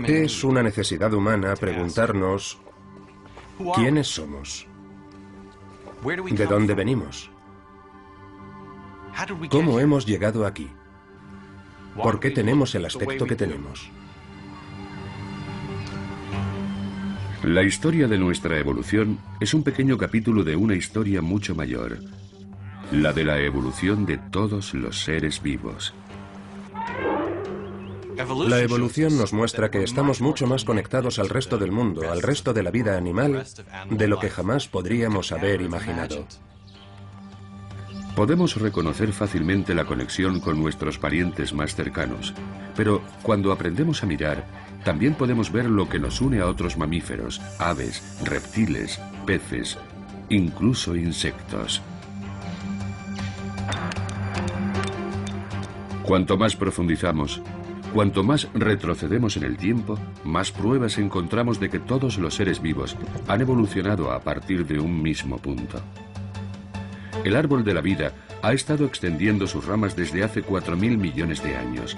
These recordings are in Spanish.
Es una necesidad humana preguntarnos ¿quiénes somos? ¿De dónde venimos? ¿Cómo hemos llegado aquí? ¿Por qué tenemos el aspecto que tenemos? La historia de nuestra evolución es un pequeño capítulo de una historia mucho mayor, la de la evolución de todos los seres vivos. La evolución nos muestra que estamos mucho más conectados al resto del mundo, al resto de la vida animal, de lo que jamás podríamos haber imaginado. Podemos reconocer fácilmente la conexión con nuestros parientes más cercanos, pero cuando aprendemos a mirar, también podemos ver lo que nos une a otros mamíferos, aves, reptiles, peces, incluso insectos. Cuanto más profundizamos, cuanto más retrocedemos en el tiempo, más pruebas encontramos de que todos los seres vivos han evolucionado a partir de un mismo punto. El árbol de la vida ha estado extendiendo sus ramas desde hace 4.000 millones de años,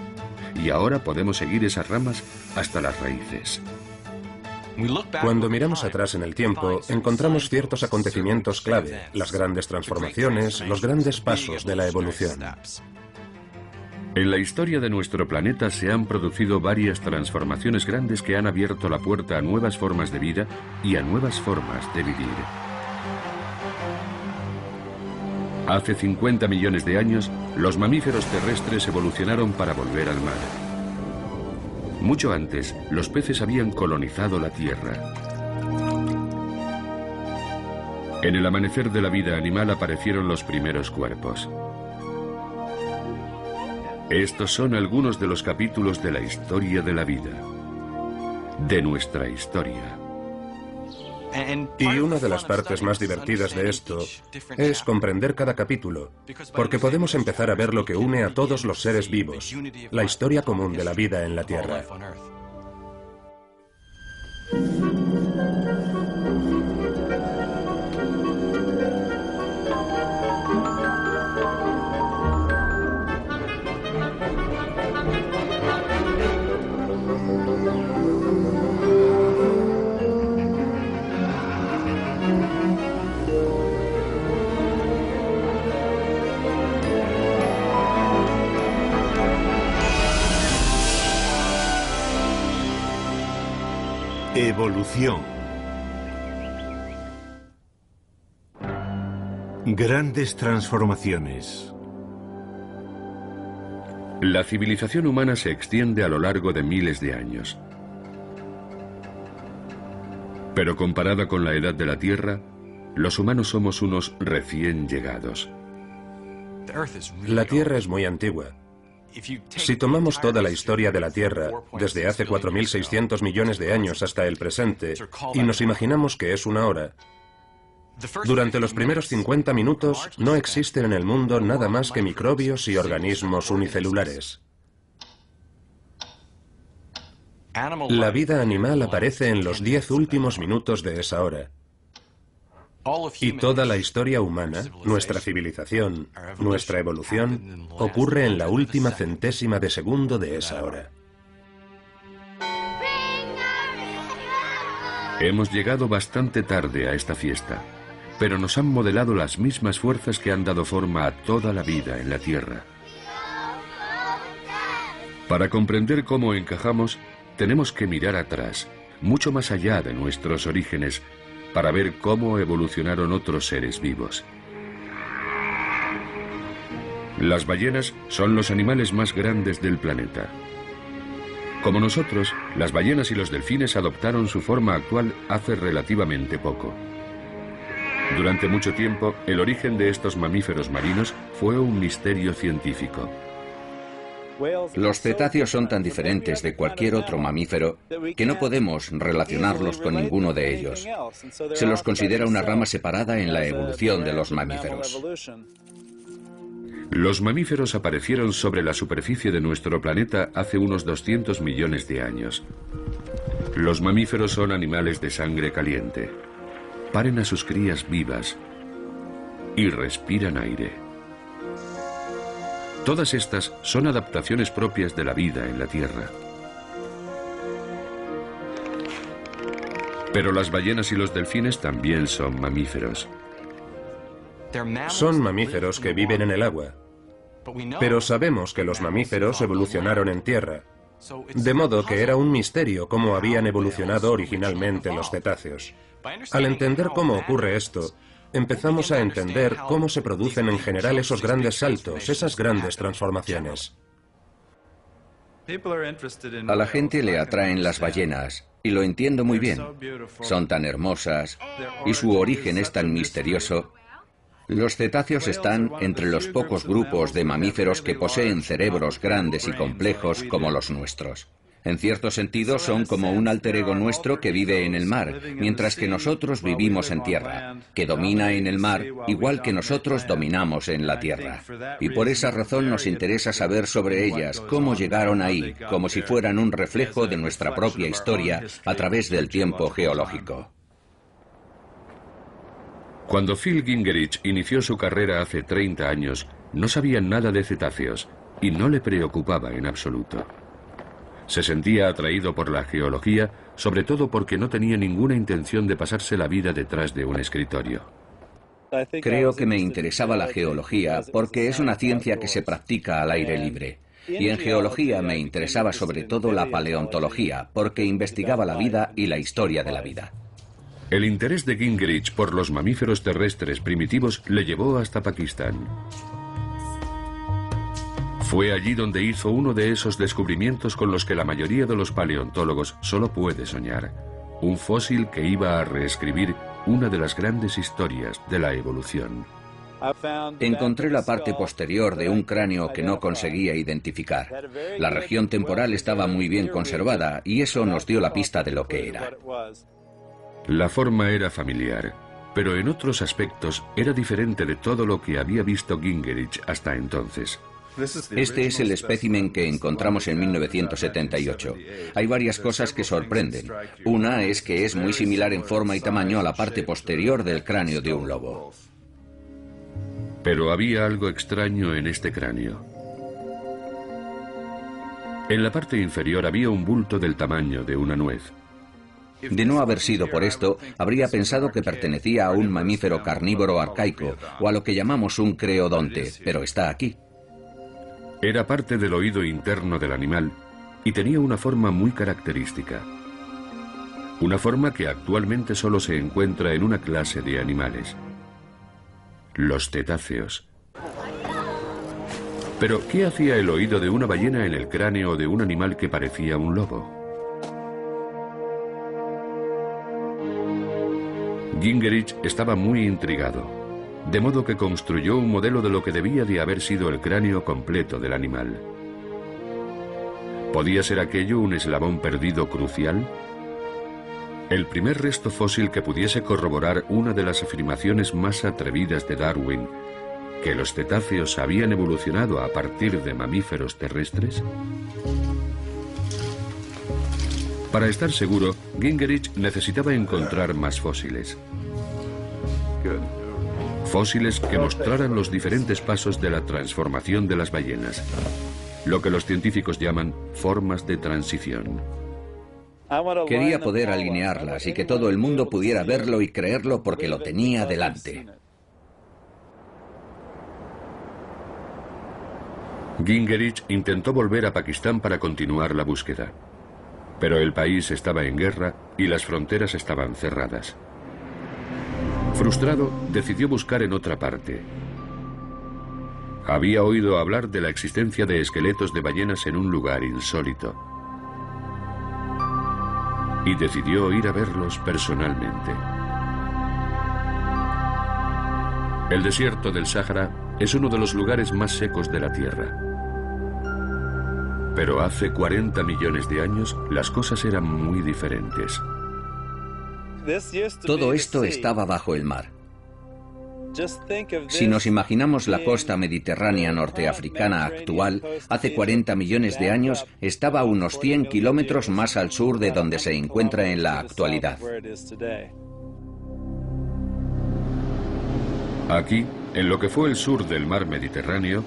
y ahora podemos seguir esas ramas hasta las raíces. Cuando miramos atrás en el tiempo, encontramos ciertos acontecimientos clave, las grandes transformaciones, los grandes pasos de la evolución. En la historia de nuestro planeta se han producido varias transformaciones grandes que han abierto la puerta a nuevas formas de vida y a nuevas formas de vivir. Hace 50 millones de años, los mamíferos terrestres evolucionaron para volver al mar. Mucho antes, los peces habían colonizado la Tierra. En el amanecer de la vida animal aparecieron los primeros cuerpos. Estos son algunos de los capítulos de la historia de la vida, de nuestra historia. Y una de las partes más divertidas de esto es comprender cada capítulo, porque podemos empezar a ver lo que une a todos los seres vivos, la historia común de la vida en la Tierra. Evolución. Grandes transformaciones. La civilización humana se extiende a lo largo de miles de años. Pero comparada con la edad de la Tierra, los humanos somos unos recién llegados. La Tierra es muy antigua. Si tomamos toda la historia de la Tierra, desde hace 4.600 millones de años hasta el presente, y nos imaginamos que es una hora, durante los primeros 50 minutos no existen en el mundo nada más que microbios y organismos unicelulares. La vida animal aparece en los 10 últimos minutos de esa hora. Y toda la historia humana, nuestra civilización, nuestra evolución, ocurre en la última centésima de segundo de esa hora. Hemos llegado bastante tarde a esta fiesta, pero nos han modelado las mismas fuerzas que han dado forma a toda la vida en la Tierra. Para comprender cómo encajamos, tenemos que mirar atrás, mucho más allá de nuestros orígenes, para ver cómo evolucionaron otros seres vivos. Las ballenas son los animales más grandes del planeta. Como nosotros, las ballenas y los delfines adoptaron su forma actual hace relativamente poco. Durante mucho tiempo, el origen de estos mamíferos marinos fue un misterio científico. Los cetáceos son tan diferentes de cualquier otro mamífero que no podemos relacionarlos con ninguno de ellos. Se los considera una rama separada en la evolución de los mamíferos. Los mamíferos aparecieron sobre la superficie de nuestro planeta hace unos 200 millones de años. Los mamíferos son animales de sangre caliente. Paren a sus crías vivas y respiran aire. Todas estas son adaptaciones propias de la vida en la Tierra. Pero las ballenas y los delfines también son mamíferos. Son mamíferos que viven en el agua. Pero sabemos que los mamíferos evolucionaron en tierra. De modo que era un misterio cómo habían evolucionado originalmente los cetáceos. Al entender cómo ocurre esto, empezamos a entender cómo se producen en general esos grandes saltos, esas grandes transformaciones. A la gente le atraen las ballenas, y lo entiendo muy bien. Son tan hermosas, y su origen es tan misterioso. Los cetáceos están entre los pocos grupos de mamíferos que poseen cerebros grandes y complejos como los nuestros. En cierto sentido, son como un alter ego nuestro que vive en el mar, mientras que nosotros vivimos en tierra, que domina en el mar igual que nosotros dominamos en la tierra. Y por esa razón nos interesa saber sobre ellas, cómo llegaron ahí, como si fueran un reflejo de nuestra propia historia a través del tiempo geológico. Cuando Phil Gingerich inició su carrera hace 30 años, no sabía nada de cetáceos y no le preocupaba en absoluto. Se sentía atraído por la geología, sobre todo porque no tenía ninguna intención de pasarse la vida detrás de un escritorio. Creo que me interesaba la geología porque es una ciencia que se practica al aire libre. Y en geología me interesaba sobre todo la paleontología, porque investigaba la vida y la historia de la vida. El interés de Gingerich por los mamíferos terrestres primitivos le llevó hasta Pakistán. Fue allí donde hizo uno de esos descubrimientos con los que la mayoría de los paleontólogos solo puede soñar. Un fósil que iba a reescribir una de las grandes historias de la evolución. Encontré la parte posterior de un cráneo que no conseguía identificar. La región temporal estaba muy bien conservada y eso nos dio la pista de lo que era. La forma era familiar, pero en otros aspectos era diferente de todo lo que había visto Gingerich hasta entonces. Este es el espécimen que encontramos en 1978. Hay varias cosas que sorprenden. Una es que es muy similar en forma y tamaño a la parte posterior del cráneo de un lobo. Pero había algo extraño en este cráneo. En la parte inferior había un bulto del tamaño de una nuez. De no haber sido por esto, habría pensado que pertenecía a un mamífero carnívoro arcaico o a lo que llamamos un creodonte, pero está aquí. Era parte del oído interno del animal y tenía una forma muy característica. Una forma que actualmente solo se encuentra en una clase de animales: los cetáceos. Pero, ¿qué hacía el oído de una ballena en el cráneo de un animal que parecía un lobo? Gingerich estaba muy intrigado, de modo que construyó un modelo de lo que debía de haber sido el cráneo completo del animal. ¿Podía ser aquello un eslabón perdido crucial? El primer resto fósil que pudiese corroborar una de las afirmaciones más atrevidas de Darwin, que los cetáceos habían evolucionado a partir de mamíferos terrestres. Para estar seguro, Gingerich necesitaba encontrar más fósiles. Fósiles que mostraran los diferentes pasos de la transformación de las ballenas, lo que los científicos llaman formas de transición. Quería poder alinearlas y que todo el mundo pudiera verlo y creerlo porque lo tenía delante. Gingerich intentó volver a Pakistán para continuar la búsqueda, pero el país estaba en guerra y las fronteras estaban cerradas. Frustrado, decidió buscar en otra parte. Había oído hablar de la existencia de esqueletos de ballenas en un lugar insólito y decidió ir a verlos personalmente. El desierto del Sáhara es uno de los lugares más secos de la Tierra. Pero hace 40 millones de años las cosas eran muy diferentes. Todo esto estaba bajo el mar. Si nos imaginamos la costa mediterránea norteafricana actual, hace 40 millones de años estaba a unos 100 kilómetros más al sur de donde se encuentra en la actualidad. Aquí, en lo que fue el sur del mar Mediterráneo,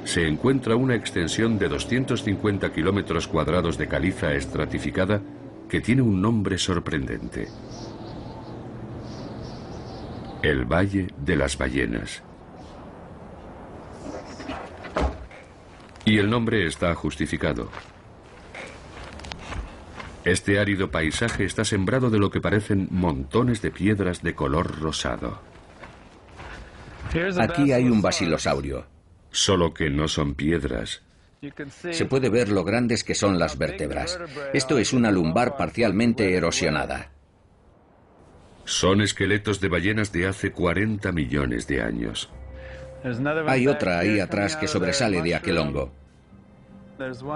se encuentra una extensión de 250 kilómetros cuadrados de caliza estratificada que tiene un nombre sorprendente: El Valle de las Ballenas. Y el nombre está justificado. Este árido paisaje está sembrado de lo que parecen montones de piedras de color rosado. Aquí hay un basilosaurio. Solo que no son piedras. Se puede ver lo grandes que son las vértebras. Esto es una lumbar parcialmente erosionada. Son esqueletos de ballenas de hace 40 millones de años. Hay otra ahí atrás que sobresale de aquel hongo.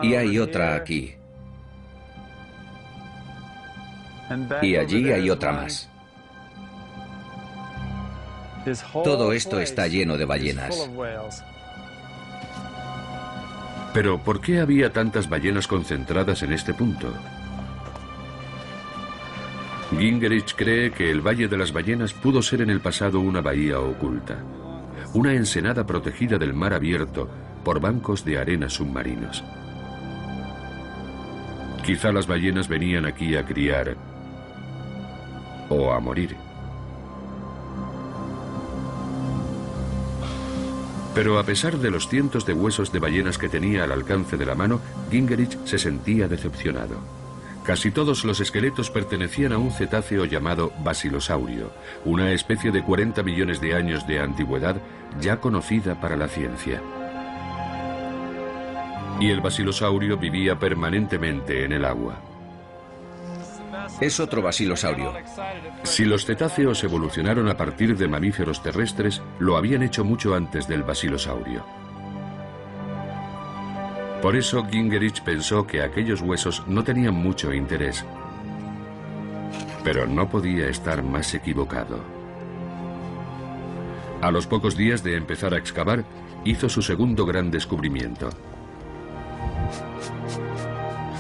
Y hay otra aquí. Y allí hay otra más. Todo esto está lleno de ballenas. Pero ¿por qué había tantas ballenas concentradas en este punto? Gingerich cree que el Valle de las Ballenas pudo ser en el pasado una bahía oculta, una ensenada protegida del mar abierto por bancos de arena submarinos. Quizá las ballenas venían aquí a criar o a morir. Pero a pesar de los cientos de huesos de ballenas que tenía al alcance de la mano, Gingerich se sentía decepcionado. Casi todos los esqueletos pertenecían a un cetáceo llamado basilosaurio, una especie de 40 millones de años de antigüedad ya conocida para la ciencia. Y el basilosaurio vivía permanentemente en el agua. Es otro basilosaurio. Si los cetáceos evolucionaron a partir de mamíferos terrestres, lo habían hecho mucho antes del basilosaurio. Por eso Gingerich pensó que aquellos huesos no tenían mucho interés. Pero no podía estar más equivocado. A los pocos días de empezar a excavar, hizo su segundo gran descubrimiento.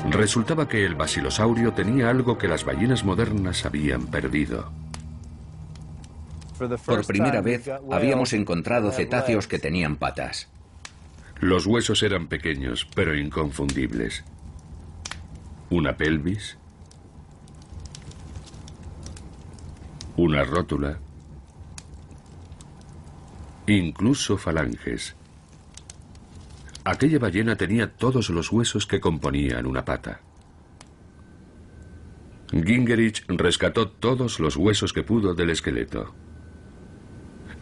Resultaba que el basilosaurio tenía algo que las ballenas modernas habían perdido. Por primera vez habíamos encontrado cetáceos que tenían patas. Los huesos eran pequeños, pero inconfundibles. Una pelvis, una rótula, incluso falanges. Aquella ballena tenía todos los huesos que componían una pata. Gingerich rescató todos los huesos que pudo del esqueleto.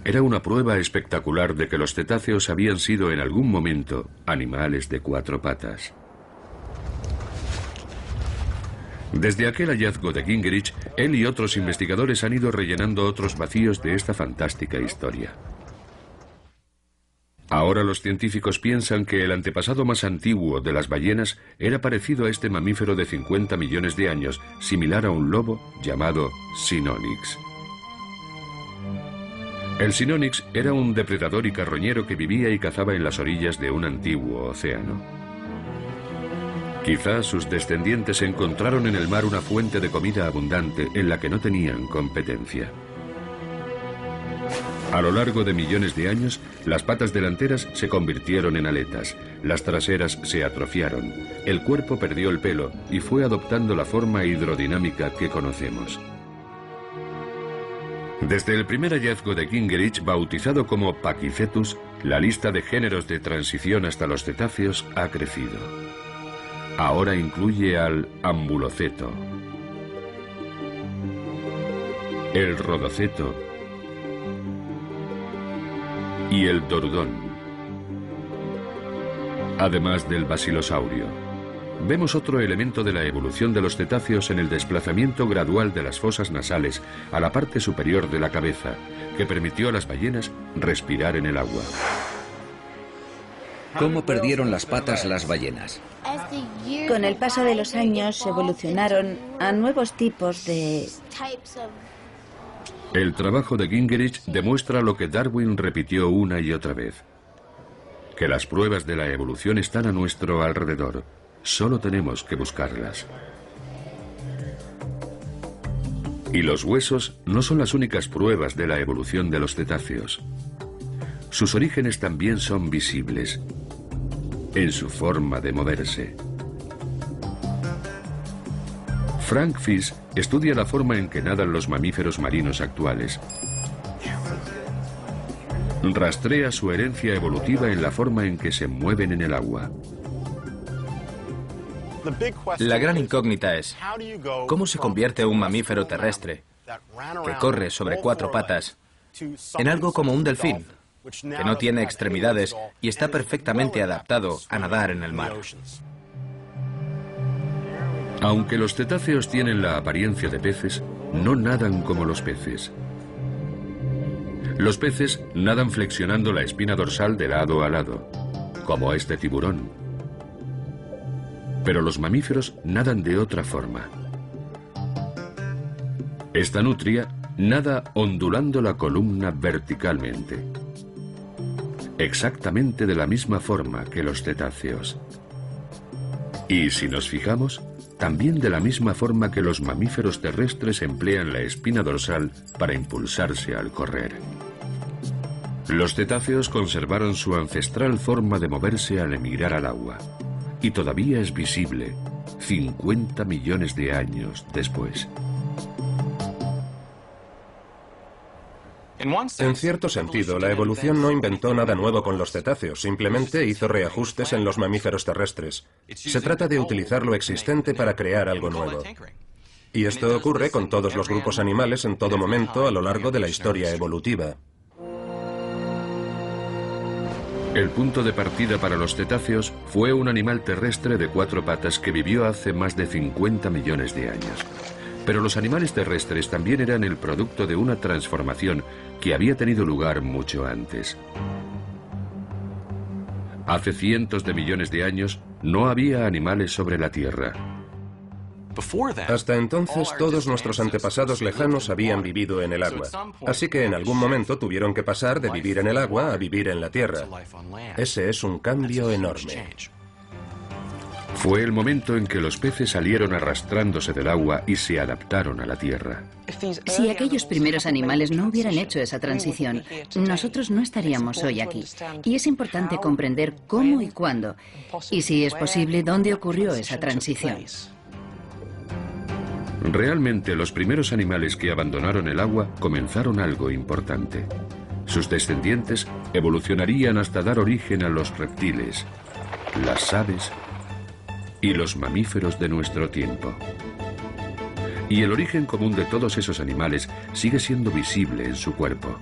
Era una prueba espectacular de que los cetáceos habían sido en algún momento animales de 4 patas. Desde aquel hallazgo de Gingerich, él y otros investigadores han ido rellenando otros vacíos de esta fantástica historia. Ahora los científicos piensan que el antepasado más antiguo de las ballenas era parecido a este mamífero de 50 millones de años, similar a un lobo llamado Sinonyx. El Sinonyx era un depredador y carroñero que vivía y cazaba en las orillas de un antiguo océano. Quizá sus descendientes encontraron en el mar una fuente de comida abundante en la que no tenían competencia. A lo largo de millones de años, las patas delanteras se convirtieron en aletas, las traseras se atrofiaron, el cuerpo perdió el pelo y fue adoptando la forma hidrodinámica que conocemos. Desde el primer hallazgo de Gingerich, bautizado como Pachycetus, la lista de géneros de transición hasta los cetáceos ha crecido. Ahora incluye al ambuloceto, el rodoceto y el dorudón, además del basilosaurio. Vemos otro elemento de la evolución de los cetáceos en el desplazamiento gradual de las fosas nasales a la parte superior de la cabeza, que permitió a las ballenas respirar en el agua. ¿Cómo perdieron las patas las ballenas? Con el paso de los años evolucionaron a nuevos tipos de... El trabajo de Gingerich demuestra lo que Darwin repitió una y otra vez: que las pruebas de la evolución están a nuestro alrededor. Solo tenemos que buscarlas. Y los huesos no son las únicas pruebas de la evolución de los cetáceos. Sus orígenes también son visibles en su forma de moverse. Frank Fish estudia la forma en que nadan los mamíferos marinos actuales. rastrea su herencia evolutiva en la forma en que se mueven en el agua. La gran incógnita es, ¿cómo se convierte un mamífero terrestre que corre sobre 4 patas en algo como un delfín, que no tiene extremidades y está perfectamente adaptado a nadar en el mar? Aunque los cetáceos tienen la apariencia de peces, no nadan como los peces. Los peces nadan flexionando la espina dorsal de lado a lado, como este tiburón. Pero los mamíferos nadan de otra forma. Esta nutria nada ondulando la columna verticalmente, exactamente de la misma forma que los cetáceos. Y si nos fijamos, también de la misma forma que los mamíferos terrestres emplean la espina dorsal para impulsarse al correr. Los cetáceos conservaron su ancestral forma de moverse al emigrar al agua, y todavía es visible 50 millones de años después. En cierto sentido, la evolución no inventó nada nuevo con los cetáceos, simplemente hizo reajustes en los mamíferos terrestres. Se trata de utilizar lo existente para crear algo nuevo. Y esto ocurre con todos los grupos animales en todo momento a lo largo de la historia evolutiva. El punto de partida para los cetáceos fue un animal terrestre de 4 patas que vivió hace más de 50 millones de años. Pero los animales terrestres también eran el producto de una transformación que había tenido lugar mucho antes. Hace cientos de millones de años no había animales sobre la Tierra. Hasta entonces todos nuestros antepasados lejanos habían vivido en el agua, así que en algún momento tuvieron que pasar de vivir en el agua a vivir en la tierra. Ese es un cambio enorme. Fue el momento en que los peces salieron arrastrándose del agua y se adaptaron a la tierra. Si aquellos primeros animales no hubieran hecho esa transición, nosotros no estaríamos hoy aquí. Y es importante comprender cómo y cuándo, y si es posible, dónde ocurrió esa transición. Realmente los primeros animales que abandonaron el agua comenzaron algo importante. Sus descendientes evolucionarían hasta dar origen a los reptiles, las aves y los mamíferos de nuestro tiempo. Y el origen común de todos esos animales sigue siendo visible en su cuerpo.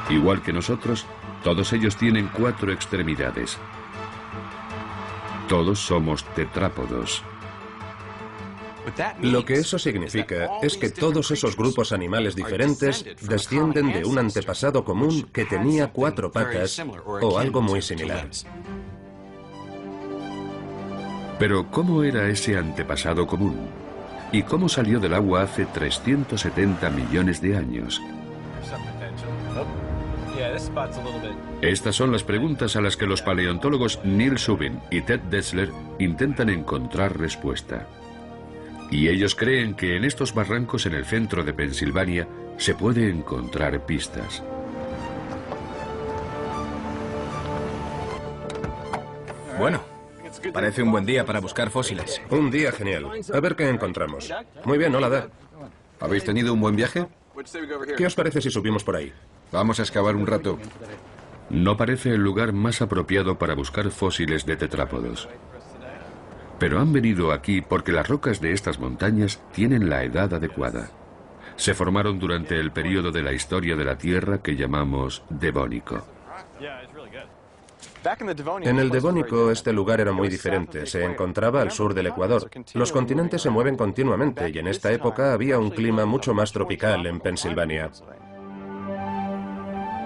Igual que nosotros, todos ellos tienen 4 extremidades. Todos somos tetrápodos. Lo que eso significa es que todos esos grupos animales diferentes descienden de un antepasado común que tenía 4 patas o algo muy similar. Pero ¿cómo era ese antepasado común? ¿Y cómo salió del agua hace 370 millones de años? Estas son las preguntas a las que los paleontólogos Neil Shubin y Ted Dessler intentan encontrar respuesta. Y ellos creen que en estos barrancos en el centro de Pensilvania se puede encontrar pistas. Bueno, parece un buen día para buscar fósiles. Un día genial. A ver qué encontramos. Muy bien, hola, Dad. ¿Habéis tenido un buen viaje? ¿Qué os parece si subimos por ahí? Vamos a excavar un rato. No parece el lugar más apropiado para buscar fósiles de tetrápodos. Pero han venido aquí porque las rocas de estas montañas tienen la edad adecuada. Se formaron durante el período de la historia de la Tierra que llamamos Devónico. En el Devónico este lugar era muy diferente. Se encontraba al sur del Ecuador. Los continentes se mueven continuamente y en esta época había un clima mucho más tropical en Pensilvania.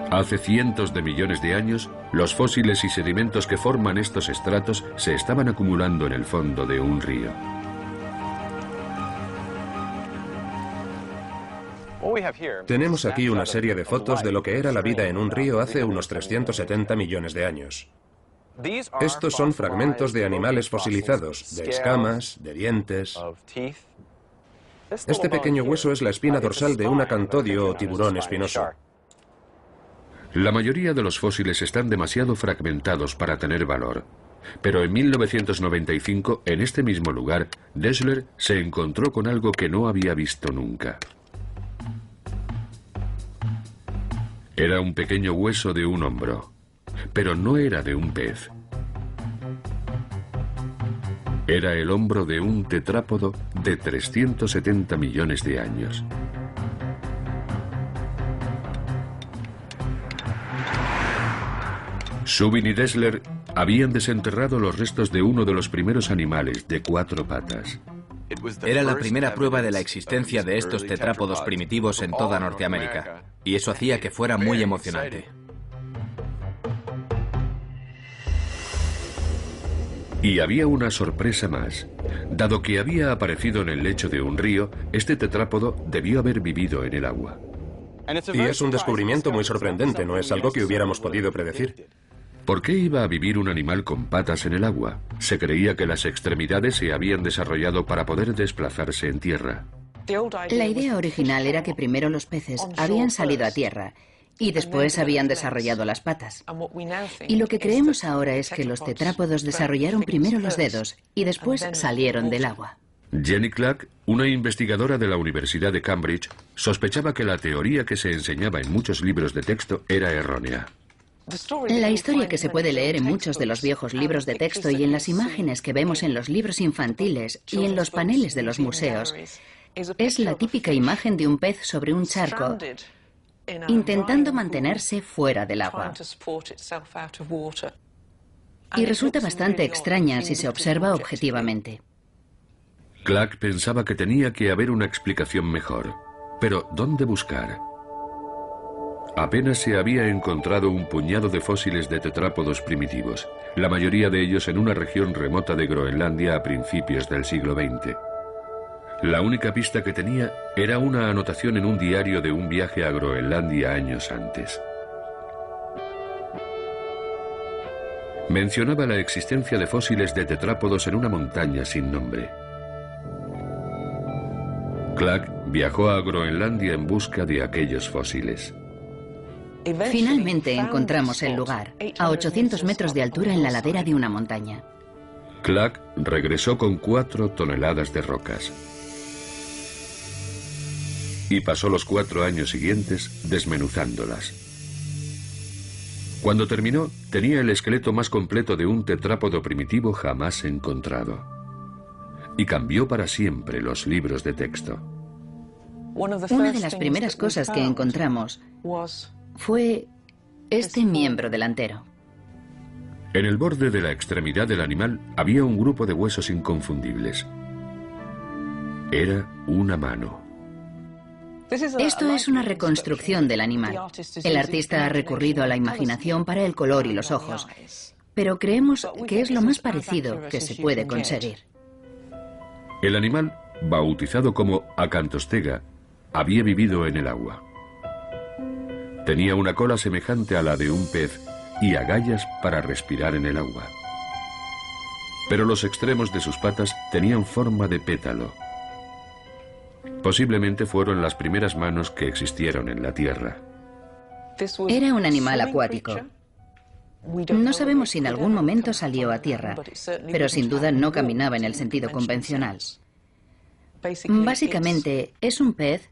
Hace cientos de millones de años, los fósiles y sedimentos que forman estos estratos se estaban acumulando en el fondo de un río. Tenemos aquí una serie de fotos de lo que era la vida en un río hace unos 370 millones de años. Estos son fragmentos de animales fosilizados, de escamas, de dientes. Este pequeño hueso es la espina dorsal de un acantodio o tiburón espinoso. La mayoría de los fósiles están demasiado fragmentados para tener valor. Pero en 1995, en este mismo lugar, Dessler se encontró con algo que no había visto nunca. Era un pequeño hueso de un hombro, pero no era de un pez. Era el hombro de un tetrápodo de 370 millones de años. Subin y Dessler habían desenterrado los restos de uno de los primeros animales de 4 patas. Era la primera prueba de la existencia de estos tetrápodos primitivos en toda Norteamérica, y eso hacía que fuera muy emocionante. Y había una sorpresa más. Dado que había aparecido en el lecho de un río, este tetrápodo debió haber vivido en el agua. Y es un descubrimiento muy sorprendente, no es algo que hubiéramos podido predecir. ¿Por qué iba a vivir un animal con patas en el agua? Se creía que las extremidades se habían desarrollado para poder desplazarse en tierra. La idea original era que primero los peces habían salido a tierra y después habían desarrollado las patas. Y lo que creemos ahora es que los tetrápodos desarrollaron primero los dedos y después salieron del agua. Jenny Clark, una investigadora de la Universidad de Cambridge, sospechaba que la teoría que se enseñaba en muchos libros de texto era errónea. La historia que se puede leer en muchos de los viejos libros de texto y en las imágenes que vemos en los libros infantiles y en los paneles de los museos es la típica imagen de un pez sobre un charco intentando mantenerse fuera del agua. Y resulta bastante extraña si se observa objetivamente. Clark pensaba que tenía que haber una explicación mejor. Pero, ¿dónde buscar? Apenas se había encontrado un puñado de fósiles de tetrápodos primitivos, la mayoría de ellos en una región remota de Groenlandia a principios del siglo XX. La única pista que tenía era una anotación en un diario de un viaje a Groenlandia años antes. Mencionaba la existencia de fósiles de tetrápodos en una montaña sin nombre. Clark viajó a Groenlandia en busca de aquellos fósiles. Finalmente encontramos el lugar, a 800 metros de altura en la ladera de una montaña. Clark regresó con 4 toneladas de rocas. Y pasó los 4 años siguientes desmenuzándolas. Cuando terminó, tenía el esqueleto más completo de un tetrápodo primitivo jamás encontrado. Y cambió para siempre los libros de texto. Una de las primeras cosas que encontramos fue este miembro delantero. En el borde de la extremidad del animal había un grupo de huesos inconfundibles. Era una mano. Esto es una reconstrucción del animal. El artista ha recurrido a la imaginación para el color y los ojos, pero creemos que es lo más parecido que se puede conseguir. El animal, bautizado como Acantostega, había vivido en el agua. Tenía una cola semejante a la de un pez y agallas para respirar en el agua. Pero los extremos de sus patas tenían forma de pétalo. Posiblemente fueron las primeras manos que existieron en la Tierra. Era un animal acuático. No sabemos si en algún momento salió a tierra, pero sin duda no caminaba en el sentido convencional. Básicamente es un pez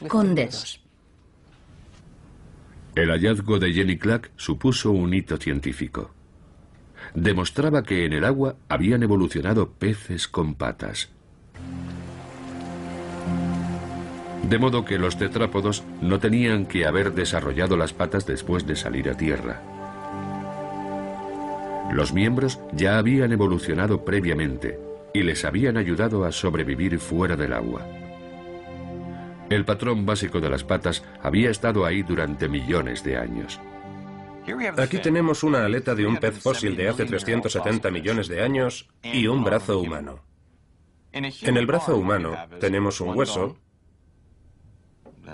con dedos. El hallazgo de Jenny Clark supuso un hito científico. Demostraba que en el agua habían evolucionado peces con patas. De modo que los tetrápodos no tenían que haber desarrollado las patas después de salir a tierra. Los miembros ya habían evolucionado previamente y les habían ayudado a sobrevivir fuera del agua. El patrón básico de las patas había estado ahí durante millones de años. Aquí tenemos una aleta de un pez fósil de hace 370 millones de años y un brazo humano. En el brazo humano tenemos un hueso,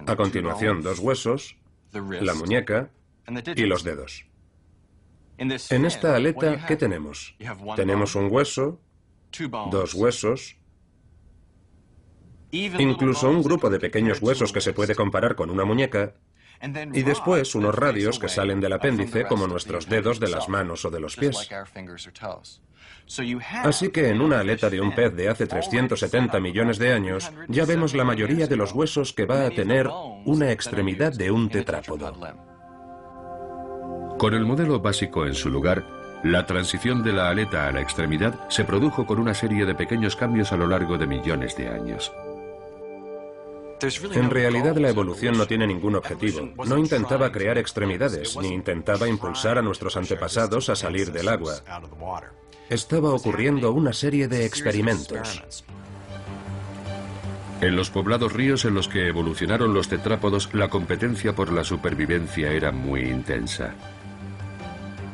a continuación 2 huesos, la muñeca y los dedos. En esta aleta, ¿qué tenemos? Tenemos un hueso, 2 huesos, incluso un grupo de pequeños huesos que se puede comparar con una muñeca Y después unos radios que salen del apéndice como nuestros dedos de las manos o de los pies. Así que en una aleta de un pez de hace 370 millones de años, ya vemos la mayoría de los huesos que va a tener una extremidad de un tetrápodo. Con el modelo básico en su lugar, la transición de la aleta a la extremidad se produjo con una serie de pequeños cambios a lo largo de millones de años. En realidad la evolución no tiene ningún objetivo. No intentaba crear extremidades, ni intentaba impulsar a nuestros antepasados a salir del agua. Estaba ocurriendo una serie de experimentos. En los poblados ríos en los que evolucionaron los tetrápodos, la competencia por la supervivencia era muy intensa.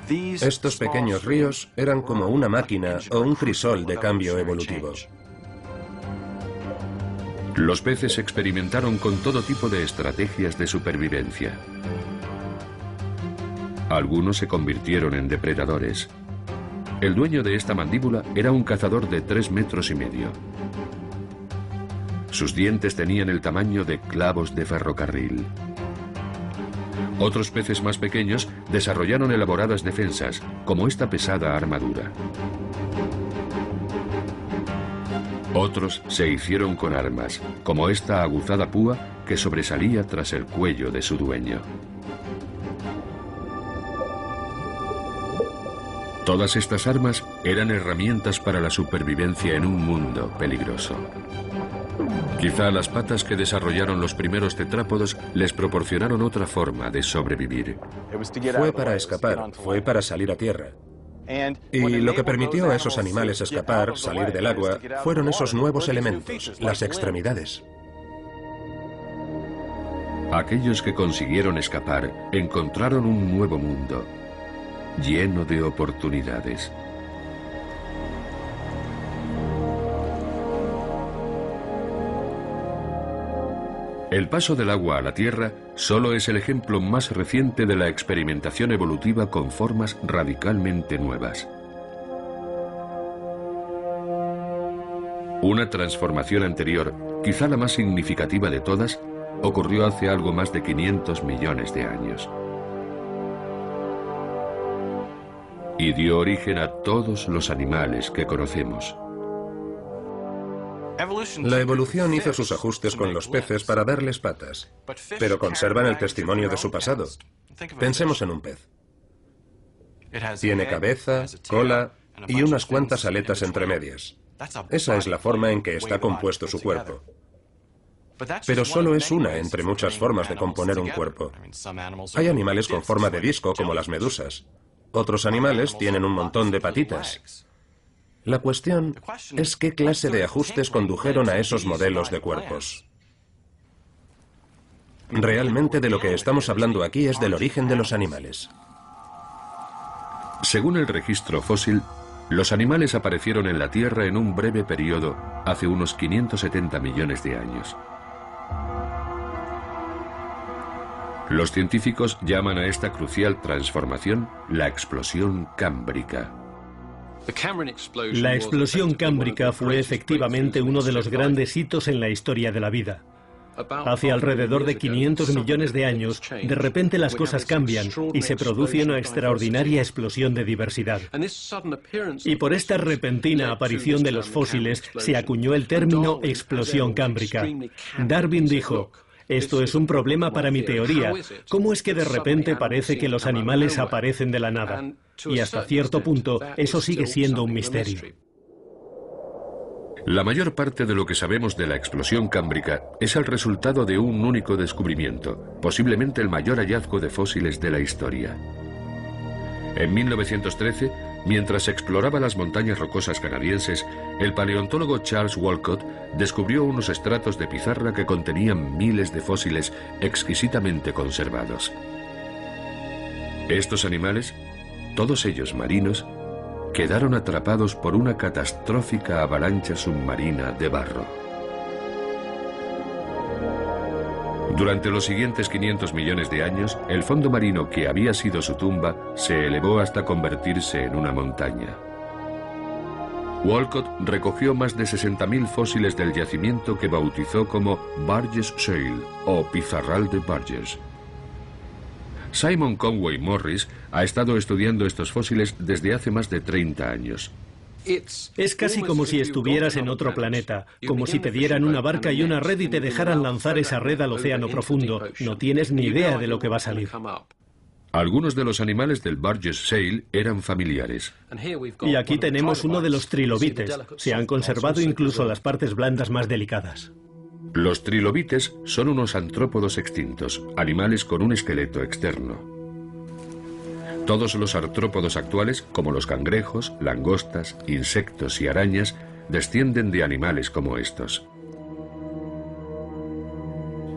Estos pequeños ríos eran como una máquina o un crisol de cambio evolutivo. Los peces experimentaron con todo tipo de estrategias de supervivencia. Algunos se convirtieron en depredadores. El dueño de esta mandíbula era un cazador de 3,5 metros. Sus dientes tenían el tamaño de clavos de ferrocarril. Otros peces más pequeños desarrollaron elaboradas defensas, como esta pesada armadura. Otros se hicieron con armas, como esta aguzada púa que sobresalía tras el cuello de su dueño. Todas estas armas eran herramientas para la supervivencia en un mundo peligroso. Quizá las patas que desarrollaron los primeros tetrápodos les proporcionaron otra forma de sobrevivir. Fue para escapar, fue para salir a tierra. Y lo que permitió a esos animales escapar, salir del agua, fueron esos nuevos elementos, las extremidades. Aquellos que consiguieron escapar encontraron un nuevo mundo, lleno de oportunidades. El paso del agua a la Tierra solo es el ejemplo más reciente de la experimentación evolutiva con formas radicalmente nuevas. Una transformación anterior, quizá la más significativa de todas, ocurrió hace algo más de 500 millones de años. Y dio origen a todos los animales que conocemos. La evolución hizo sus ajustes con los peces para darles patas, pero conservan el testimonio de su pasado. Pensemos en un pez. Tiene cabeza, cola y unas cuantas aletas entre medias. Esa es la forma en que está compuesto su cuerpo. Pero solo es una entre muchas formas de componer un cuerpo. Hay animales con forma de disco, como las medusas. Otros animales tienen un montón de patitas. La cuestión es qué clase de ajustes condujeron a esos modelos de cuerpos. Realmente de lo que estamos hablando aquí es del origen de los animales. Según el registro fósil, los animales aparecieron en la Tierra en un breve periodo hace unos 570 millones de años. Los científicos llaman a esta crucial transformación la explosión cámbrica. La explosión cámbrica fue efectivamente uno de los grandes hitos en la historia de la vida. Hace alrededor de 500 millones de años, de repente las cosas cambian y se produce una extraordinaria explosión de diversidad. Y por esta repentina aparición de los fósiles se acuñó el término explosión cámbrica. Darwin dijo: esto es un problema para mi teoría. ¿Cómo es que de repente parece que los animales aparecen de la nada? Y hasta cierto punto, eso sigue siendo un misterio. La mayor parte de lo que sabemos de la explosión cámbrica es el resultado de un único descubrimiento, posiblemente el mayor hallazgo de fósiles de la historia. En 1913, mientras exploraba las montañas rocosas canadienses, el paleontólogo Charles Walcott descubrió unos estratos de pizarra que contenían miles de fósiles exquisitamente conservados. Estos animales, todos ellos marinos, quedaron atrapados por una catastrófica avalancha submarina de barro. Durante los siguientes 500 millones de años, el fondo marino que había sido su tumba se elevó hasta convertirse en una montaña. Walcott recogió más de 60.000 fósiles del yacimiento que bautizó como Burgess Shale o Pizarral de Burgess. Simon Conway Morris ha estado estudiando estos fósiles desde hace más de 30 años. Es casi como si estuvieras en otro planeta, como si te dieran una barca y una red y te dejaran lanzar esa red al océano profundo. No tienes ni idea de lo que va a salir. Algunos de los animales del Burgess Shale eran familiares. Y aquí tenemos uno de los trilobites. Se han conservado incluso las partes blandas más delicadas. Los trilobites son unos artrópodos extintos, animales con un esqueleto externo. Todos los artrópodos actuales, como los cangrejos, langostas, insectos y arañas, descienden de animales como estos.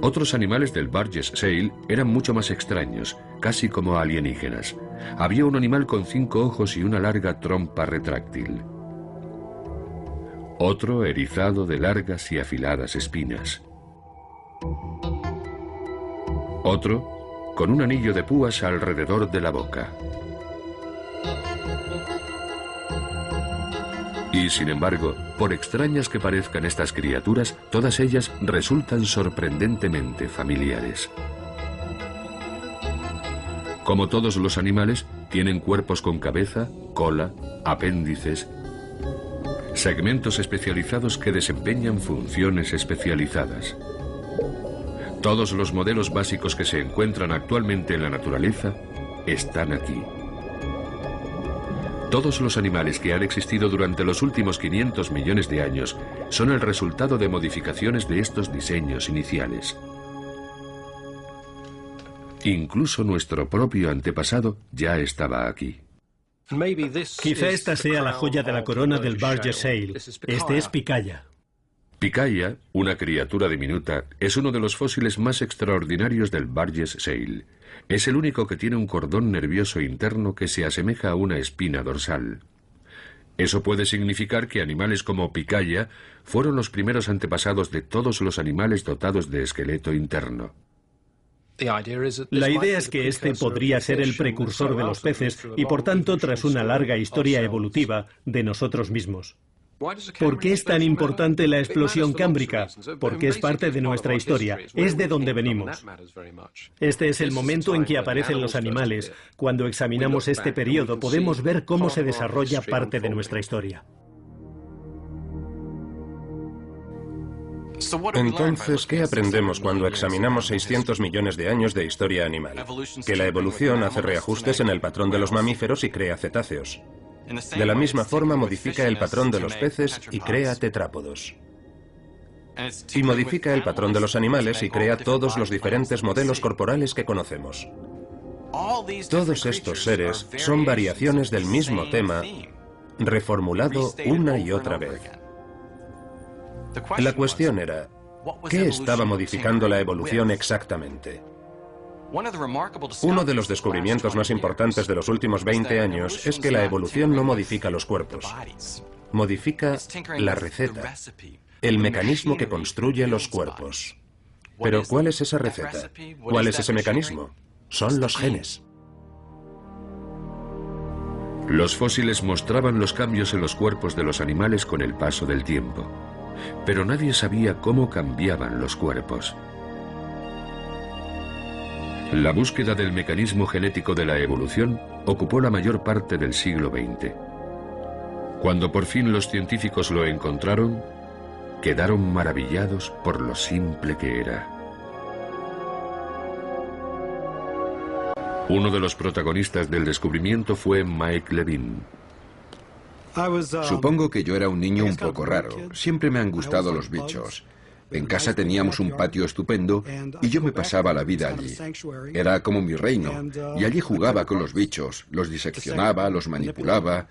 Otros animales del Burgess Shale eran mucho más extraños, casi como alienígenas. Había un animal con 5 ojos y una larga trompa retráctil. Otro erizado de largas y afiladas espinas. Otro con un anillo de púas alrededor de la boca. Y sin embargo, por extrañas que parezcan estas criaturas, todas ellas resultan sorprendentemente familiares. Como todos los animales, tienen cuerpos con cabeza, cola, apéndices, segmentos especializados que desempeñan funciones especializadas. Todos los modelos básicos que se encuentran actualmente en la naturaleza están aquí. Todos los animales que han existido durante los últimos 500 millones de años son el resultado de modificaciones de estos diseños iniciales. Incluso nuestro propio antepasado ya estaba aquí. Quizá esta sea la joya de la corona del Burgess Shale. Este es Picaya. Picaya, una criatura diminuta, es uno de los fósiles más extraordinarios del Burgess Shale. Es el único que tiene un cordón nervioso interno que se asemeja a una espina dorsal. Eso puede significar que animales como Picaya fueron los primeros antepasados de todos los animales dotados de esqueleto interno. La idea es que este podría ser el precursor de los peces y, por tanto, tras una larga historia evolutiva, de nosotros mismos. ¿Por qué es tan importante la explosión cámbrica? Porque es parte de nuestra historia, es de donde venimos. Este es el momento en que aparecen los animales. Cuando examinamos este periodo podemos ver cómo se desarrolla parte de nuestra historia. Entonces, ¿qué aprendemos cuando examinamos 600 millones de años de historia animal? Que la evolución hace reajustes en el patrón de los mamíferos y crea cetáceos. De la misma forma modifica el patrón de los peces y crea tetrápodos. Y modifica el patrón de los animales y crea todos los diferentes modelos corporales que conocemos. Todos estos seres son variaciones del mismo tema, reformulado una y otra vez. La cuestión era, ¿qué estaba modificando la evolución exactamente? Uno de los descubrimientos más importantes de los últimos 20 años es que la evolución no modifica los cuerpos, modifica la receta, el mecanismo que construye los cuerpos. Pero ¿cuál es esa receta? ¿Cuál es ese mecanismo? Son los genes. Los fósiles mostraban los cambios en los cuerpos de los animales con el paso del tiempo, pero nadie sabía cómo cambiaban los cuerpos. La búsqueda del mecanismo genético de la evolución ocupó la mayor parte del siglo XX. Cuando por fin los científicos lo encontraron, quedaron maravillados por lo simple que era. Uno de los protagonistas del descubrimiento fue Mike Levine. Supongo que yo era un niño un poco raro. Siempre me han gustado los bichos. En casa teníamos un patio estupendo y yo me pasaba la vida allí. Era como mi reino y allí jugaba con los bichos, los diseccionaba, los manipulaba.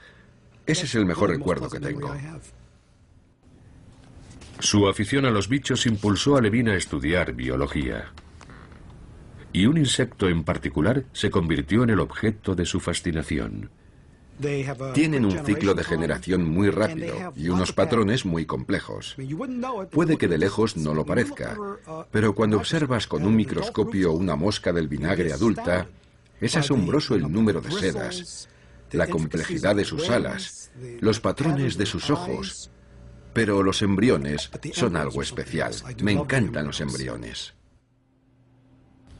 Ese es el mejor recuerdo que tengo. Su afición a los bichos impulsó a Levine a estudiar biología. Y un insecto en particular se convirtió en el objeto de su fascinación. Tienen un ciclo de generación muy rápido y unos patrones muy complejos. Puede que de lejos no lo parezca, pero cuando observas con un microscopio una mosca del vinagre adulta, es asombroso el número de sedas, la complejidad de sus alas, los patrones de sus ojos. Pero los embriones son algo especial. Me encantan los embriones.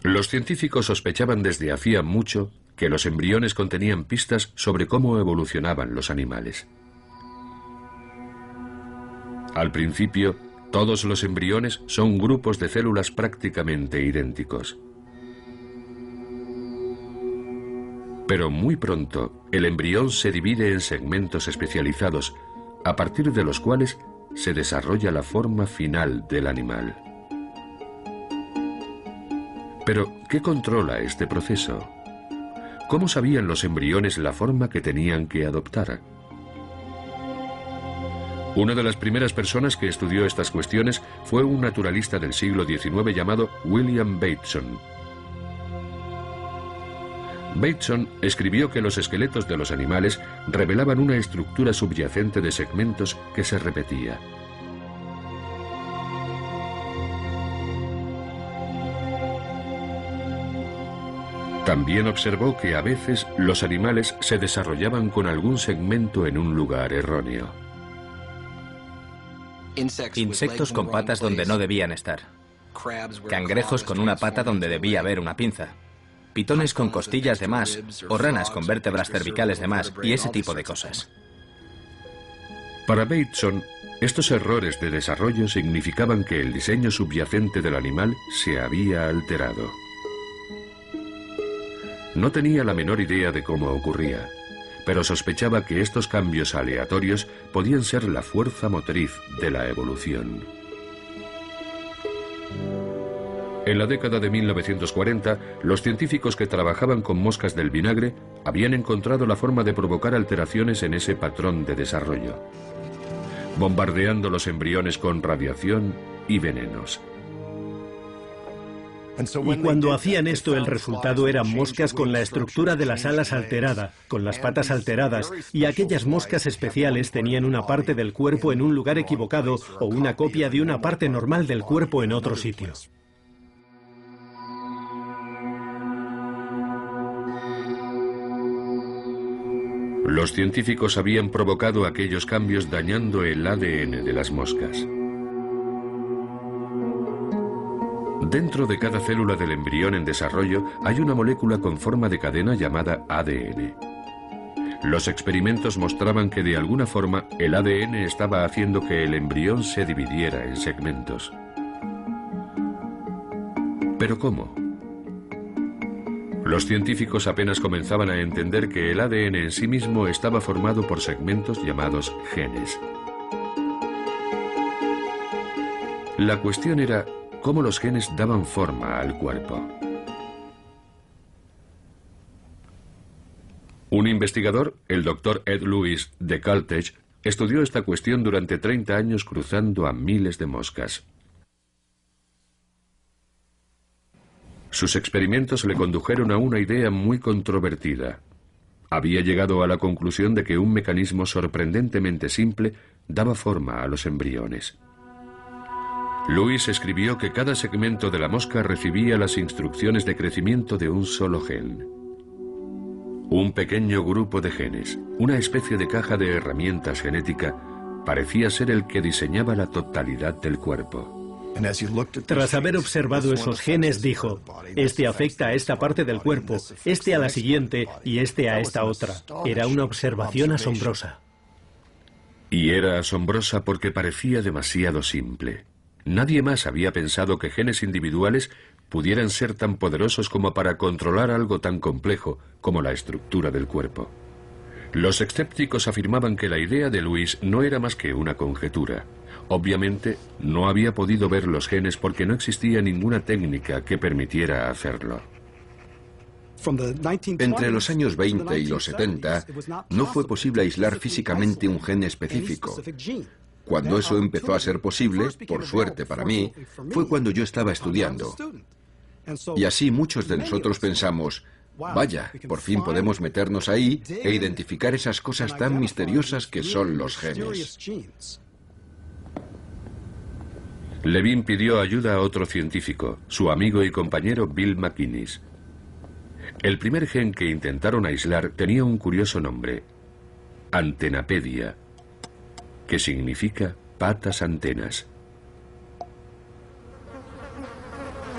Los científicos sospechaban desde hacía mucho que los embriones contenían pistas sobre cómo evolucionaban los animales. Al principio, todos los embriones son grupos de células prácticamente idénticos. Pero muy pronto, el embrión se divide en segmentos especializados, a partir de los cuales se desarrolla la forma final del animal. Pero, ¿qué controla este proceso? ¿Cómo sabían los embriones la forma que tenían que adoptar? Una de las primeras personas que estudió estas cuestiones fue un naturalista del siglo XIX llamado William Bateson. Bateson escribió que los esqueletos de los animales revelaban una estructura subyacente de segmentos que se repetía. También observó que a veces los animales se desarrollaban con algún segmento en un lugar erróneo. Insectos con patas donde no debían estar. Cangrejos con una pata donde debía haber una pinza. Pitones con costillas de más o ranas con vértebras cervicales de más y ese tipo de cosas. Para Bateson, estos errores de desarrollo significaban que el diseño subyacente del animal se había alterado. No tenía la menor idea de cómo ocurría, pero sospechaba que estos cambios aleatorios podían ser la fuerza motriz de la evolución. En la década de 1940, los científicos que trabajaban con moscas del vinagre habían encontrado la forma de provocar alteraciones en ese patrón de desarrollo, bombardeando los embriones con radiación y venenos. Y cuando hacían esto, el resultado eran moscas con la estructura de las alas alterada, con las patas alteradas, y aquellas moscas especiales tenían una parte del cuerpo en un lugar equivocado o una copia de una parte normal del cuerpo en otro sitio. Los científicos habían provocado aquellos cambios dañando el ADN de las moscas. Dentro de cada célula del embrión en desarrollo hay una molécula con forma de cadena llamada ADN. Los experimentos mostraban que de alguna forma el ADN estaba haciendo que el embrión se dividiera en segmentos. ¿Pero cómo? Los científicos apenas comenzaban a entender que el ADN en sí mismo estaba formado por segmentos llamados genes. La cuestión era cómo los genes daban forma al cuerpo. Un investigador, el Dr. Ed Lewis de Caltech, estudió esta cuestión durante 30 años cruzando a miles de moscas. Sus experimentos le condujeron a una idea muy controvertida. Había llegado a la conclusión de que un mecanismo sorprendentemente simple daba forma a los embriones. Lewis escribió que cada segmento de la mosca recibía las instrucciones de crecimiento de un solo gen. Un pequeño grupo de genes, una especie de caja de herramientas genética, parecía ser el que diseñaba la totalidad del cuerpo. Tras haber observado esos genes, dijo, este afecta a esta parte del cuerpo, este a la siguiente y este a esta otra. Era una observación asombrosa. Y era asombrosa porque parecía demasiado simple. Nadie más había pensado que genes individuales pudieran ser tan poderosos como para controlar algo tan complejo como la estructura del cuerpo. Los escépticos afirmaban que la idea de Lewis no era más que una conjetura. Obviamente, no había podido ver los genes porque no existía ninguna técnica que permitiera hacerlo. Entre los años 20 y los 70, no fue posible aislar físicamente un gen específico. Cuando eso empezó a ser posible, por suerte para mí, fue cuando yo estaba estudiando. Y así muchos de nosotros pensamos, vaya, por fin podemos meternos ahí e identificar esas cosas tan misteriosas que son los genes. Levin pidió ayuda a otro científico, su amigo y compañero Bill McInnes. El primer gen que intentaron aislar tenía un curioso nombre, Antenapedia, que significa patas antenas.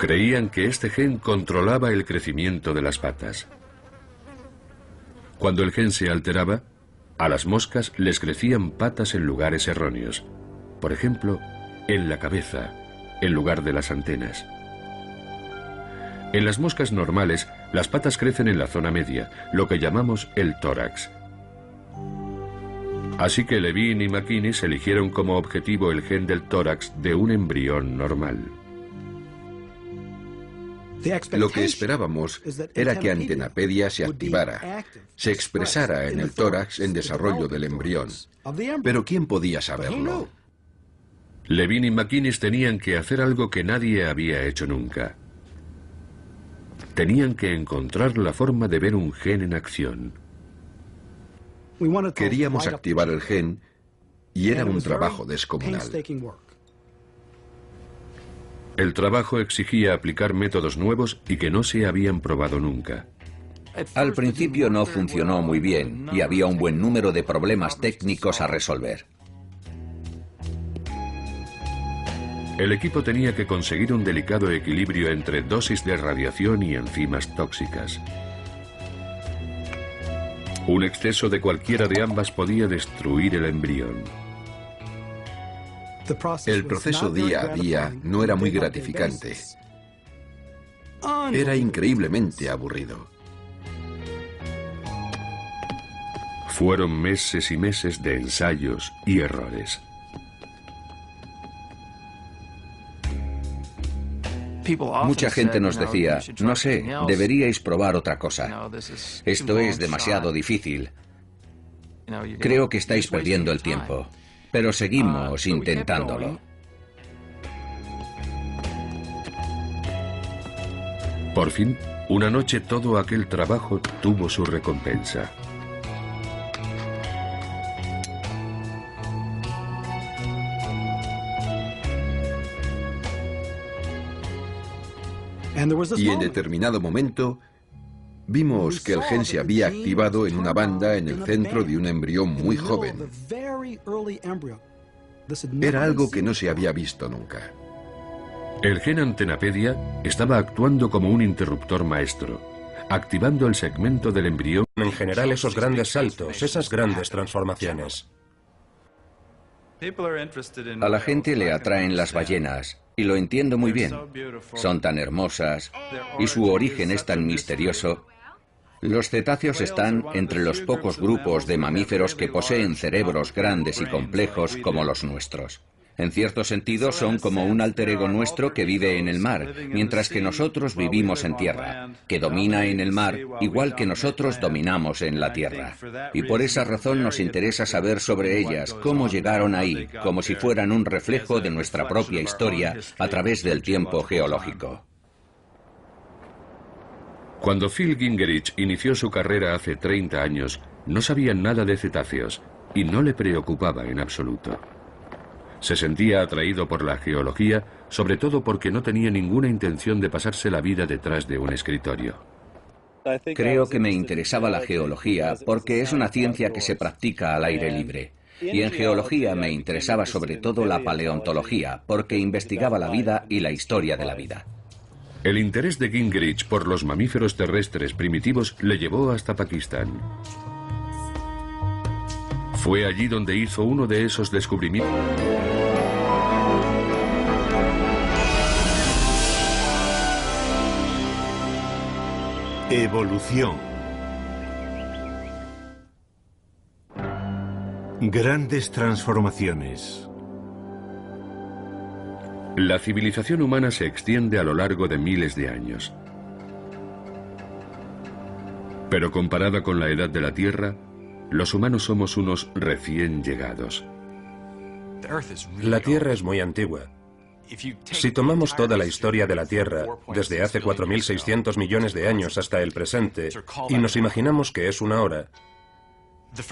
Creían que este gen controlaba el crecimiento de las patas. Cuando el gen se alteraba, a las moscas les crecían patas en lugares erróneos. Por ejemplo, en la cabeza, en lugar de las antenas. En las moscas normales, las patas crecen en la zona media, lo que llamamos el tórax. Así que Levine y McInnes eligieron como objetivo el gen del tórax de un embrión normal. Lo que esperábamos era que Antenapedia se activara, se expresara en el tórax en desarrollo del embrión. Pero ¿quién podía saberlo? Levine y McInnes tenían que hacer algo que nadie había hecho nunca. Tenían que encontrar la forma de ver un gen en acción. Queríamos activar el gen y era un trabajo descomunal. El trabajo exigía aplicar métodos nuevos y que no se habían probado nunca. Al principio no funcionó muy bien y había un buen número de problemas técnicos a resolver. El equipo tenía que conseguir un delicado equilibrio entre dosis de radiación y enzimas tóxicas. Un exceso de cualquiera de ambas podía destruir el embrión. El proceso día a día no era muy gratificante. Era increíblemente aburrido. Fueron meses y meses de ensayos y errores. Mucha gente nos decía, no sé, deberíais probar otra cosa. Esto es demasiado difícil. Creo que estáis perdiendo el tiempo. Pero seguimos intentándolo. Por fin, una noche todo aquel trabajo tuvo su recompensa. Y en determinado momento, vimos que el gen se había activado en una banda en el centro de un embrión muy joven. Era algo que no se había visto nunca. El gen Antenapedia estaba actuando como un interruptor maestro, activando el segmento del embrión. En general, esos grandes saltos, esas grandes transformaciones. A la gente le atraen las ballenas, y lo entiendo muy bien. Son tan hermosas, y su origen es tan misterioso. Los cetáceos están entre los pocos grupos de mamíferos que poseen cerebros grandes y complejos como los nuestros. En cierto sentido, son como un alter ego nuestro que vive en el mar, mientras que nosotros vivimos en tierra, que domina en el mar igual que nosotros dominamos en la tierra. Y por esa razón nos interesa saber sobre ellas, cómo llegaron ahí, como si fueran un reflejo de nuestra propia historia a través del tiempo geológico. Cuando Phil Gingerich inició su carrera hace 30 años, no sabía nada de cetáceos y no le preocupaba en absoluto. Se sentía atraído por la geología, sobre todo porque no tenía ninguna intención de pasarse la vida detrás de un escritorio. Creo que me interesaba la geología porque es una ciencia que se practica al aire libre. Y en geología me interesaba sobre todo la paleontología, porque investigaba la vida y la historia de la vida. El interés de Gingerich por los mamíferos terrestres primitivos le llevó hasta Pakistán. Fue allí donde hizo uno de esos descubrimientos. Evolución. Grandes transformaciones. La civilización humana se extiende a lo largo de miles de años. Pero comparada con la edad de la Tierra, los humanos somos unos recién llegados. La Tierra es muy antigua. Si tomamos toda la historia de la Tierra, desde hace 4.600 millones de años hasta el presente, y nos imaginamos que es una hora,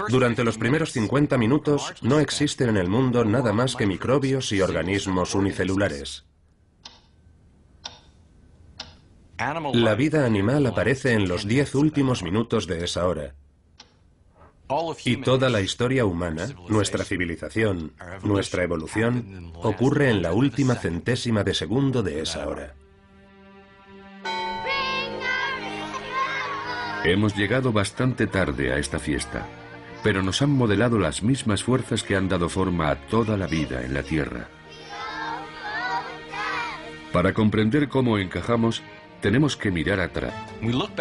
durante los primeros 50 minutos no existen en el mundo nada más que microbios y organismos unicelulares. La vida animal aparece en los 10 últimos minutos de esa hora. Y toda la historia humana, nuestra civilización, nuestra evolución, ocurre en la última centésima de segundo de esa hora. Hemos llegado bastante tarde a esta fiesta, pero nos han modelado las mismas fuerzas que han dado forma a toda la vida en la Tierra. Para comprender cómo encajamos, tenemos que mirar atrás.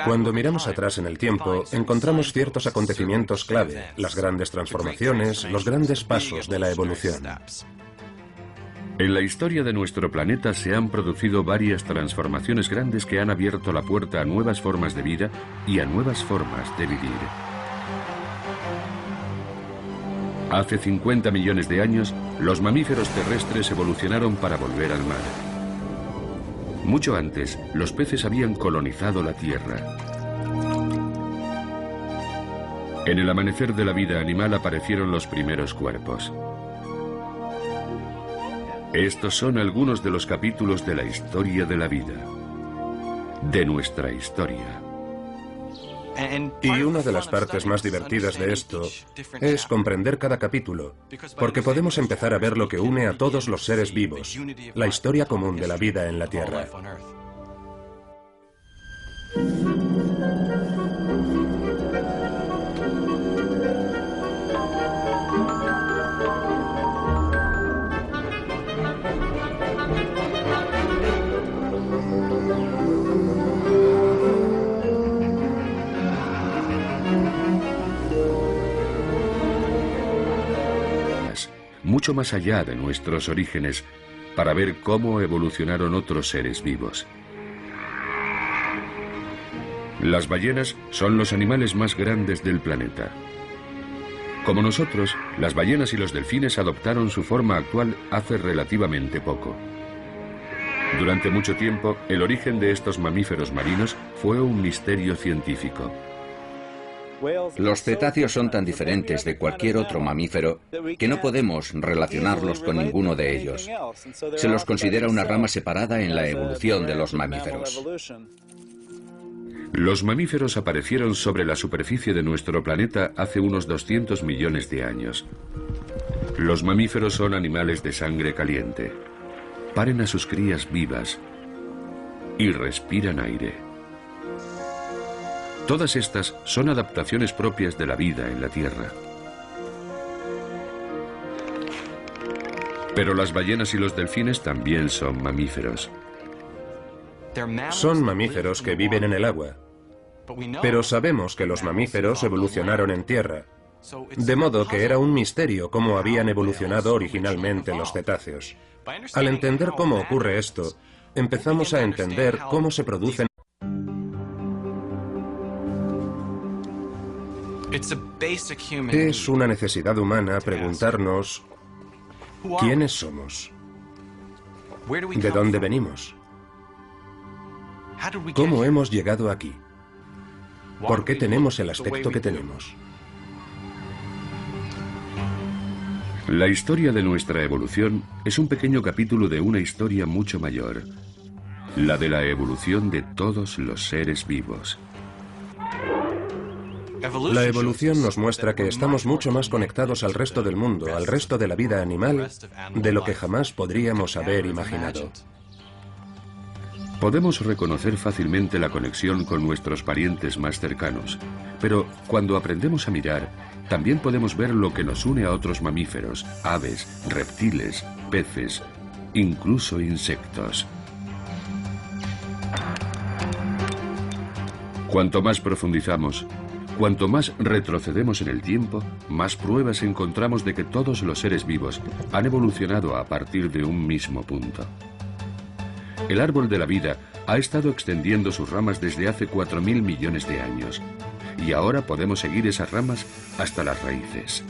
Cuando miramos atrás en el tiempo, encontramos ciertos acontecimientos clave, las grandes transformaciones, los grandes pasos de la evolución. En la historia de nuestro planeta se han producido varias transformaciones grandes que han abierto la puerta a nuevas formas de vida y a nuevas formas de vivir. Hace 50 millones de años, los mamíferos terrestres evolucionaron para volver al mar. Mucho antes, los peces habían colonizado la Tierra. En el amanecer de la vida animal aparecieron los primeros cuerpos. Estos son algunos de los capítulos de la historia de la vida, de nuestra historia. Y una de las partes más divertidas de esto es comprender cada capítulo, porque podemos empezar a ver lo que une a todos los seres vivos, la historia común de la vida en la Tierra. Mucho más allá de nuestros orígenes, para ver cómo evolucionaron otros seres vivos. Las ballenas son los animales más grandes del planeta. Como nosotros, las ballenas y los delfines adoptaron su forma actual hace relativamente poco. Durante mucho tiempo, el origen de estos mamíferos marinos fue un misterio científico. Los cetáceos son tan diferentes de cualquier otro mamífero que no podemos relacionarlos con ninguno de ellos. Se los considera una rama separada en la evolución de los mamíferos. Los mamíferos aparecieron sobre la superficie de nuestro planeta hace unos 200 millones de años. Los mamíferos son animales de sangre caliente. Paren a sus crías vivas y respiran aire. Todas estas son adaptaciones propias de la vida en la Tierra. Pero las ballenas y los delfines también son mamíferos. Son mamíferos que viven en el agua. Pero sabemos que los mamíferos evolucionaron en tierra. De modo que era un misterio cómo habían evolucionado originalmente los cetáceos. Al entender cómo ocurre esto, empezamos a entender cómo se producen. Es una necesidad humana preguntarnos ¿quiénes somos? ¿De dónde venimos? ¿Cómo hemos llegado aquí? ¿Por qué tenemos el aspecto que tenemos? La historia de nuestra evolución es un pequeño capítulo de una historia mucho mayor, la de la evolución de todos los seres vivos. La evolución nos muestra que estamos mucho más conectados al resto del mundo, al resto de la vida animal, de lo que jamás podríamos haber imaginado. Podemos reconocer fácilmente la conexión con nuestros parientes más cercanos, pero cuando aprendemos a mirar, también podemos ver lo que nos une a otros mamíferos, aves, reptiles, peces, incluso insectos. Cuanto más profundizamos, cuanto más retrocedemos en el tiempo, más pruebas encontramos de que todos los seres vivos han evolucionado a partir de un mismo punto. El árbol de la vida ha estado extendiendo sus ramas desde hace 4.000 millones de años, y ahora podemos seguir esas ramas hasta las raíces.